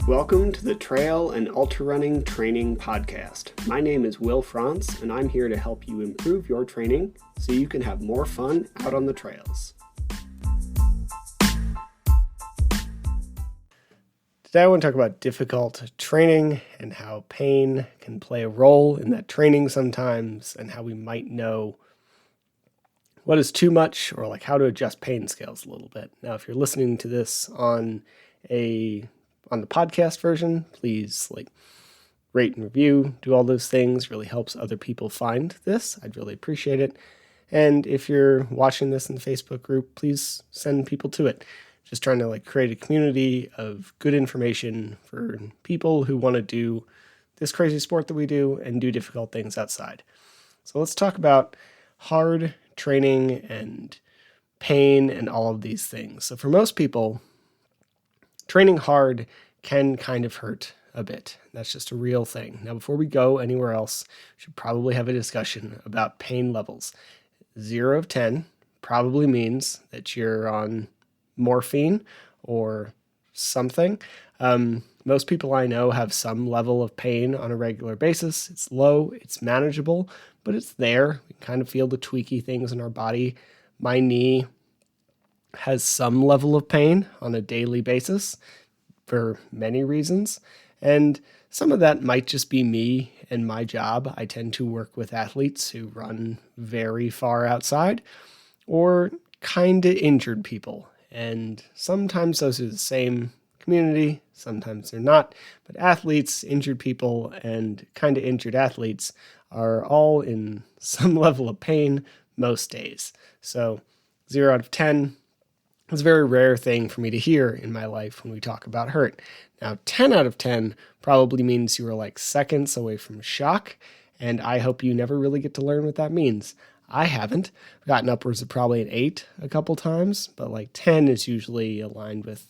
Welcome to the Trail and Ultra Running Training Podcast. My name is Will Frantz, and I'm here to help you improve your training so you can have more fun out on the trails. Today I want to talk about difficult training and how pain can play a role in that training sometimes, and how we might know what is too much, or like how to adjust pain scales a little bit. Now, if you're listening to this on the podcast version, please rate and review, do all those things. Really helps other people find this. I'd really appreciate it. And if you're watching this in the Facebook group, please send people to it. Just trying to create a community of good information for people who want to do this crazy sport that we do and do difficult things outside. So let's talk about hard training and pain and all of these things. So for most people, training hard can kind of hurt a bit. That's just a real thing. Now, before we go anywhere else, we should probably have a discussion about pain levels. 0 of 10 probably means that you're on morphine or something. Most people I know have some level of pain on a regular basis. It's low, it's manageable, but it's there. We kind of feel the tweaky things in our body. My knee has some level of pain on a daily basis for many reasons. And some of that might just be me and my job. I tend to work with athletes who run very far outside or kind of injured people. And sometimes those are the same community, sometimes they're not. But athletes, injured people, and kind of injured athletes are all in some level of pain most days. So 0 out of 10 is a very rare thing for me to hear in my life when we talk about hurt. Now, 10 out of 10 probably means you were seconds away from shock, and I hope you never really get to learn what that means. I haven't. I've gotten upwards of probably an 8 a couple times, but 10 is usually aligned with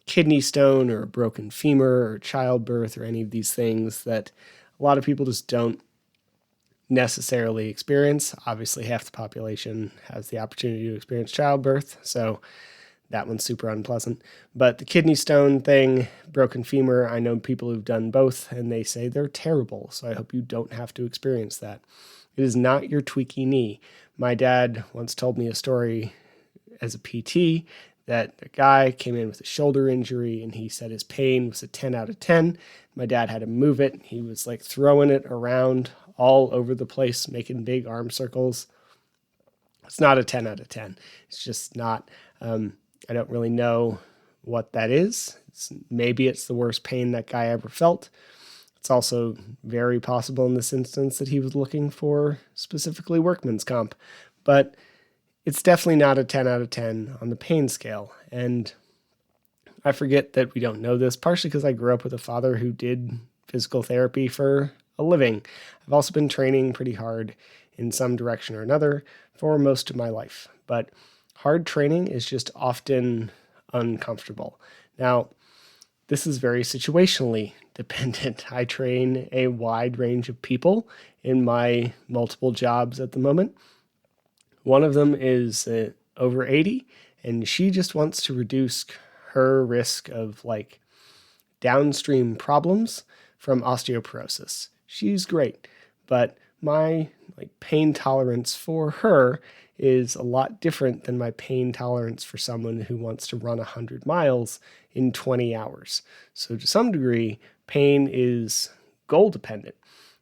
kidney stone or a broken femur or childbirth or any of these things that a lot of people just don't necessarily experience. Obviously, half the population has the opportunity to experience childbirth, so that one's super unpleasant. But the kidney stone thing, broken femur, I know people who've done both, and they say they're terrible, so I hope you don't have to experience that. It is not your tweaky knee. My dad once told me a story as a PT that a guy came in with a shoulder injury, and he said his pain was a 10 out of 10. My dad had to move it. He was throwing it around all over the place, making big arm circles. It's not a 10 out of 10. It's just not. I don't really know what that is. Maybe it's the worst pain that guy ever felt. It's also very possible in this instance that he was looking for specifically workman's comp. But it's definitely not a 10 out of 10 on the pain scale. And I forget that we don't know this, partially because I grew up with a father who did physical therapy for a living. I've also been training pretty hard in some direction or another for most of my life. But hard training is just often uncomfortable. Now, this is very situationally dependent. I train a wide range of people in my multiple jobs at the moment. One of them is over 80, and she just wants to reduce her risk of downstream problems from osteoporosis. She's great, but my pain tolerance for her is a lot different than my pain tolerance for someone who wants to run 100 miles in 20 hours. So to some degree, pain is goal dependent,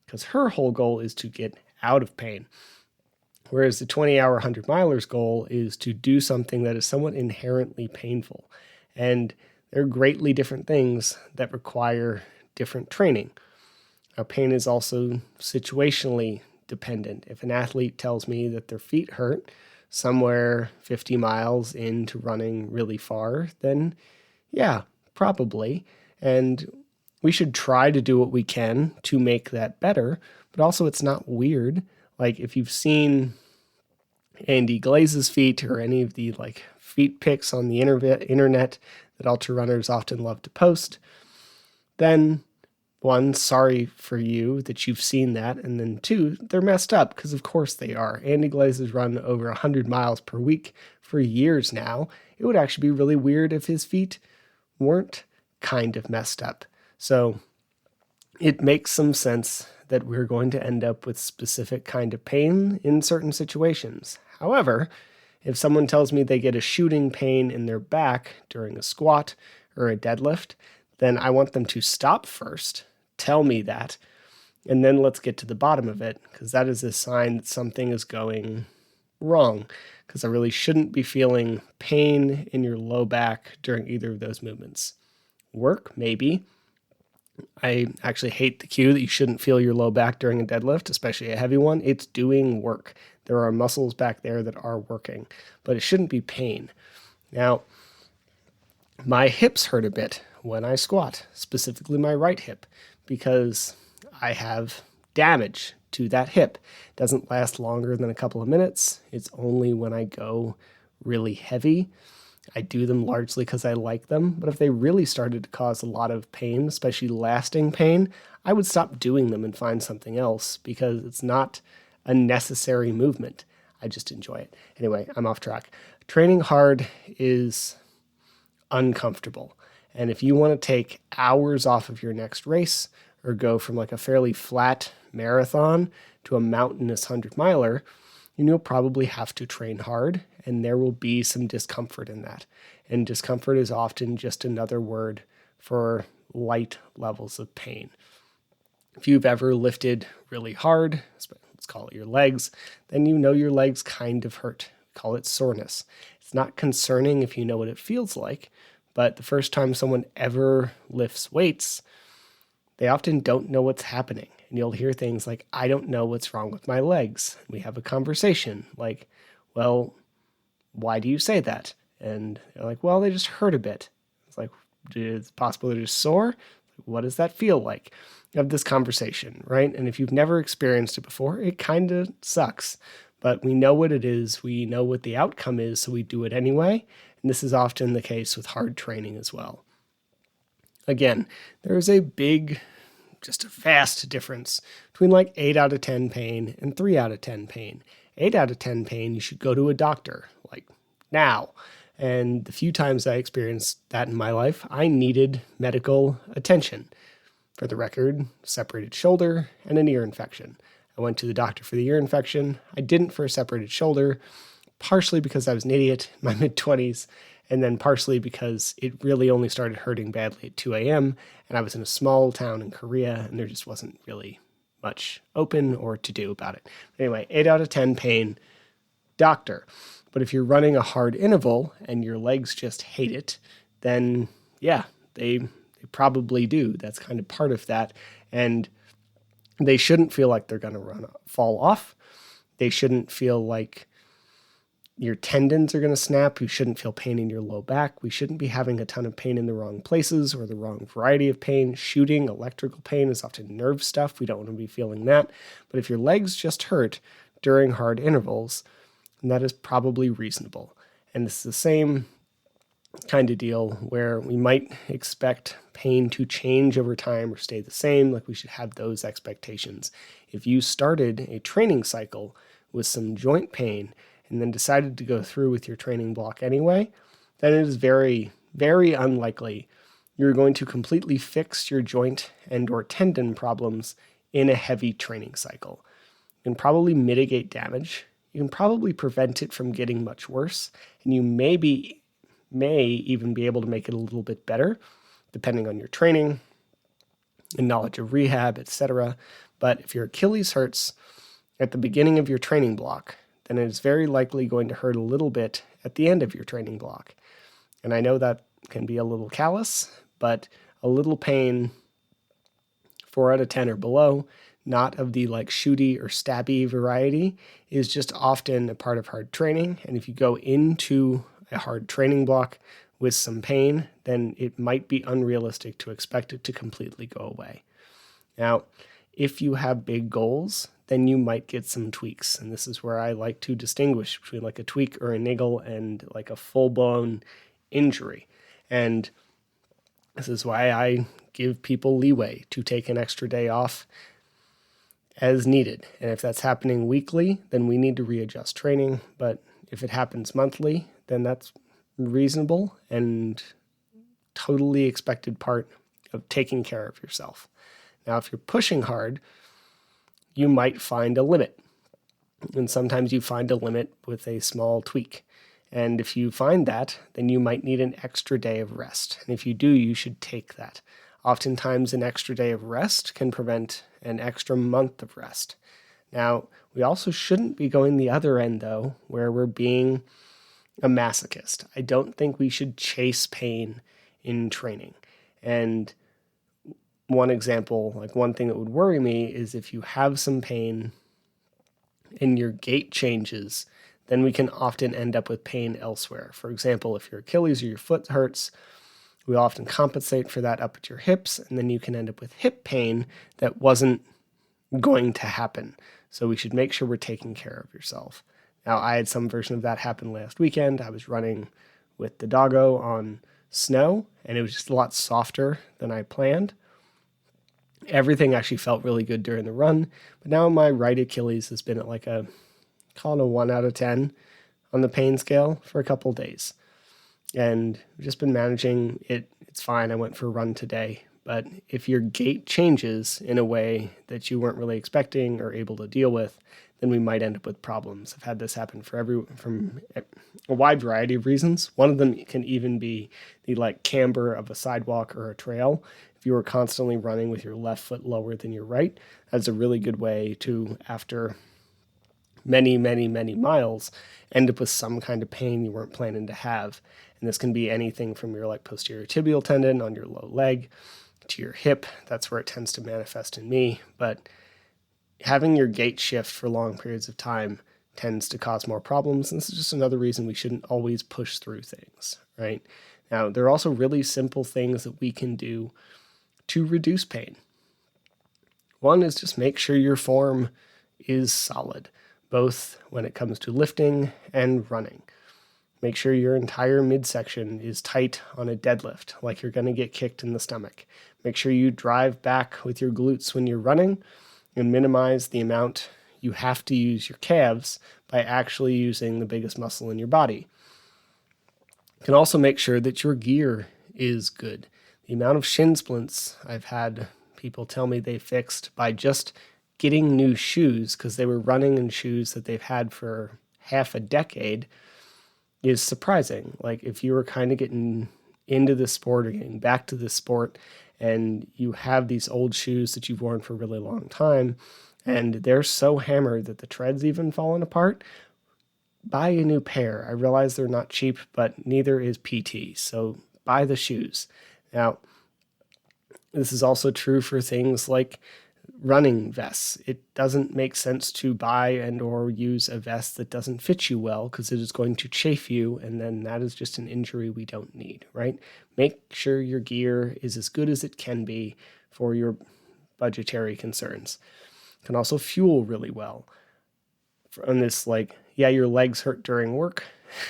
because her whole goal is to get out of pain. Whereas the 20-hour 100-milers goal is to do something that is somewhat inherently painful. And they're greatly different things that require different training. Now, pain is also situationally dependent. If an athlete tells me that their feet hurt somewhere 50 miles into running really far, then yeah, probably. And we should try to do what we can to make that better, but also it's not weird. If you've seen Andy Glaze's feet or any of the feet pics on the internet that ultra runners often love to post, then 1, sorry for you that you've seen that, and then 2, they're messed up, because of course they are. Andy Glaze has run over 100 miles per week for years now. It would actually be really weird if his feet weren't kind of messed up. So it makes some sense that we're going to end up with specific kind of pain in certain situations. However, if someone tells me they get a shooting pain in their back during a squat or a deadlift, then I want them to stop first, tell me that, and then let's get to the bottom of it, because that is a sign that something is going wrong, because I really shouldn't be feeling pain in your low back during either of those movements. Work, maybe. I actually hate the cue that you shouldn't feel your low back during a deadlift, especially a heavy one. It's doing work. There are muscles back there that are working, but it shouldn't be pain. Now, my hips hurt a bit when I squat, specifically my right hip, because I have damage to that hip. It doesn't last longer than a couple of minutes. It's only when I go really heavy. I do them largely because I like them, but if they really started to cause a lot of pain, especially lasting pain, I would stop doing them and find something else, because it's not a necessary movement. I just enjoy it. Anyway, I'm off track. Training hard is uncomfortable. And if you want to take hours off of your next race, or go from like a fairly flat marathon to a mountainous 100-miler, you'll probably have to train hard, and there will be some discomfort in that. And discomfort is often just another word for light levels of pain. If you've ever lifted really hard, let's call it your legs, then you know your legs kind of hurt. Call it soreness. It's not concerning if you know what it feels like, but the first time someone ever lifts weights, they often don't know what's happening. And you'll hear things like, I don't know what's wrong with my legs. We have a conversation like, well, why do you say that? And they're like, well, they just hurt a bit. It's like, it's possible they're just sore. What does that feel like? You have this conversation, right? And if you've never experienced it before, it kind of sucks. But we know what it is. We know what the outcome is, so we do it anyway. And this is often the case with hard training as well. Again, there is just a vast difference between like 8 out of 10 pain and 3 out of 10 pain. 8 out of 10 pain, you should go to a doctor, like now. And the few times I experienced that in my life, I needed medical attention. For the record, separated shoulder and an ear infection. I went to the doctor for the ear infection. I didn't for a separated shoulder, partially because I was an idiot in my mid-20s, and then partially because it really only started hurting badly at 2 a.m., and I was in a small town in Korea, and there just wasn't really much open or to do about it. Anyway, 8 out of 10 pain, doctor. But if you're running a hard interval and your legs just hate it, then yeah, they probably do. That's kind of part of that. And they shouldn't feel like they're going to fall off. They shouldn't feel like your tendons are going to snap. You shouldn't feel pain in your low back. We shouldn't be having a ton of pain in the wrong places or the wrong variety of pain. Shooting, electrical pain is often nerve stuff. We don't want to be feeling that. But if your legs just hurt during hard intervals, then that is probably reasonable. And it's the same kind of deal where we might expect pain to change over time or stay the same. Like, we should have those expectations. If you started a training cycle with some joint pain and then decided to go through with your training block anyway, then it is very, very unlikely you're going to completely fix your joint and or tendon problems in a heavy training cycle. You can probably mitigate damage. You can probably prevent it from getting much worse, and you may even be able to make it a little bit better, depending on your training and knowledge of rehab, etc. But if your Achilles hurts at the beginning of your training block, then it is very likely going to hurt a little bit at the end of your training block. And I know that can be a little callous, but a little pain, 4 out of 10 or below, not of the like shooty or stabby variety, is just often a part of hard training. And if you go into a hard training block with some pain, then it might be unrealistic to expect it to completely go away. Now, if you have big goals, then you might get some tweaks. And this is where I like to distinguish between like a tweak or a niggle and like a full-blown injury. And this is why I give people leeway to take an extra day off as needed. And if that's happening weekly, then we need to readjust training. But if it happens monthly, then that's reasonable and totally expected part of taking care of yourself. Now, if you're pushing hard, you might find a limit. And sometimes you find a limit with a small tweak. And if you find that, then you might need an extra day of rest. And if you do, you should take that. Oftentimes, an extra day of rest can prevent an extra month of rest. Now, we also shouldn't be going the other end, though, where we're being a masochist. I don't think we should chase pain in training. And one example, like one thing that would worry me is if you have some pain and your gait changes, then we can often end up with pain elsewhere. For example, if your Achilles or your foot hurts, we often compensate for that up at your hips, and then you can end up with hip pain that wasn't going to happen. So we should make sure we're taking care of yourself. Now, I had some version of that happen last weekend. I was running with the doggo on snow, and it was just a lot softer than I planned. Everything actually felt really good during the run, but now my right Achilles has been at like a 1 out of 10 on the pain scale for a couple of days. And I've just been managing it. It's fine. I went for a run today. But if your gait changes in a way that you weren't really expecting or able to deal with, then we might end up with problems. I've had this happen from a wide variety of reasons. One of them can even be the camber of a sidewalk or a trail. If you are constantly running with your left foot lower than your right, that's a really good way to, after many, many, many miles, end up with some kind of pain you weren't planning to have. And this can be anything from your posterior tibial tendon on your low leg to your hip. That's where it tends to manifest in me. But having your gait shift for long periods of time tends to cause more problems. And this is just another reason we shouldn't always push through things, right? Now, there are also really simple things that we can do to reduce pain. One is just make sure your form is solid, both when it comes to lifting and running. Make sure your entire midsection is tight on a deadlift, like you're going to get kicked in the stomach. Make sure you drive back with your glutes when you're running and minimize the amount you have to use your calves by actually using the biggest muscle in your body. You can also make sure that your gear is good. The amount of shin splints I've had people tell me they fixed by just getting new shoes because they were running in shoes that they've had for half a decade is surprising. Like if you were kind of getting into the sport or getting back to the sport and you have these old shoes that you've worn for a really long time and they're so hammered that the tread's even falling apart, buy a new pair. I realize they're not cheap, but neither is PT. So buy the shoes. Now, this is also true for things like running vests. It doesn't make sense to buy and or use a vest that doesn't fit you well because it is going to chafe you, and then that is just an injury we don't need, right? Make sure your gear is as good as it can be for your budgetary concerns. It can also fuel really well. On this, your legs hurt during work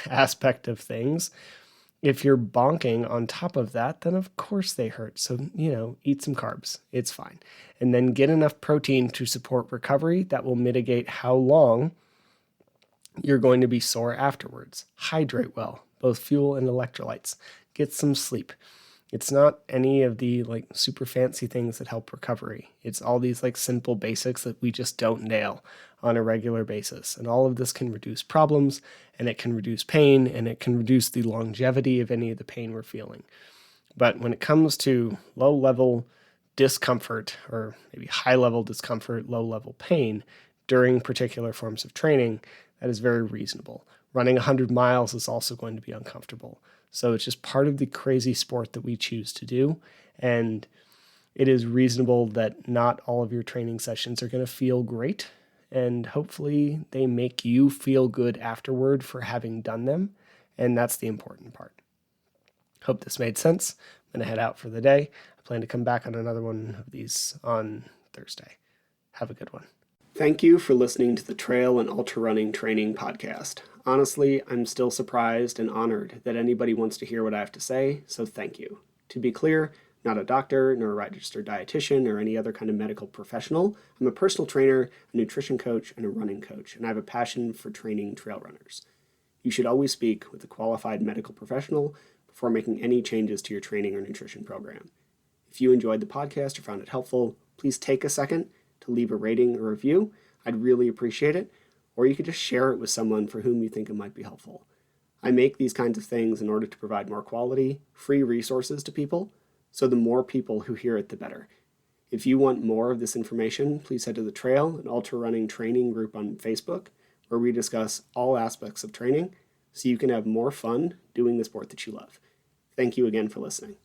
aspect of things, if you're bonking on top of that, then of course they hurt. So, eat some carbs. It's fine. And then get enough protein to support recovery that will mitigate how long you're going to be sore afterwards. Hydrate well, both fuel and electrolytes. Get some sleep. It's not any of the super fancy things that help recovery. It's all these simple basics that we just don't nail on a regular basis. And all of this can reduce problems, and it can reduce pain, and it can reduce the longevity of any of the pain we're feeling. But when it comes to low-level discomfort, or maybe high-level discomfort, low-level pain during particular forms of training, that is very reasonable. Running 100 miles is also going to be uncomfortable. So it's just part of the crazy sport that we choose to do. And it is reasonable that not all of your training sessions are going to feel great. And hopefully they make you feel good afterward for having done them. And that's the important part. Hope this made sense. I'm going to head out for the day. I plan to come back on another one of these on Thursday. Have a good one. Thank you for listening to the Trail and Ultra Running Training Podcast. Honestly, I'm still surprised and honored that anybody wants to hear what I have to say, so thank you. To be clear, not a doctor, nor a registered dietitian, or any other kind of medical professional. I'm a personal trainer, a nutrition coach, and a running coach, and I have a passion for training trail runners. You should always speak with a qualified medical professional before making any changes to your training or nutrition program. If you enjoyed the podcast or found it helpful, please take a second to leave a rating or review. I'd really appreciate it. Or you could just share it with someone for whom you think it might be helpful. I make these kinds of things in order to provide more quality, free resources to people, so the more people who hear it, the better. If you want more of this information, please head to the Trail, an ultra running training group on Facebook, where we discuss all aspects of training so you can have more fun doing the sport that you love. Thank you again for listening.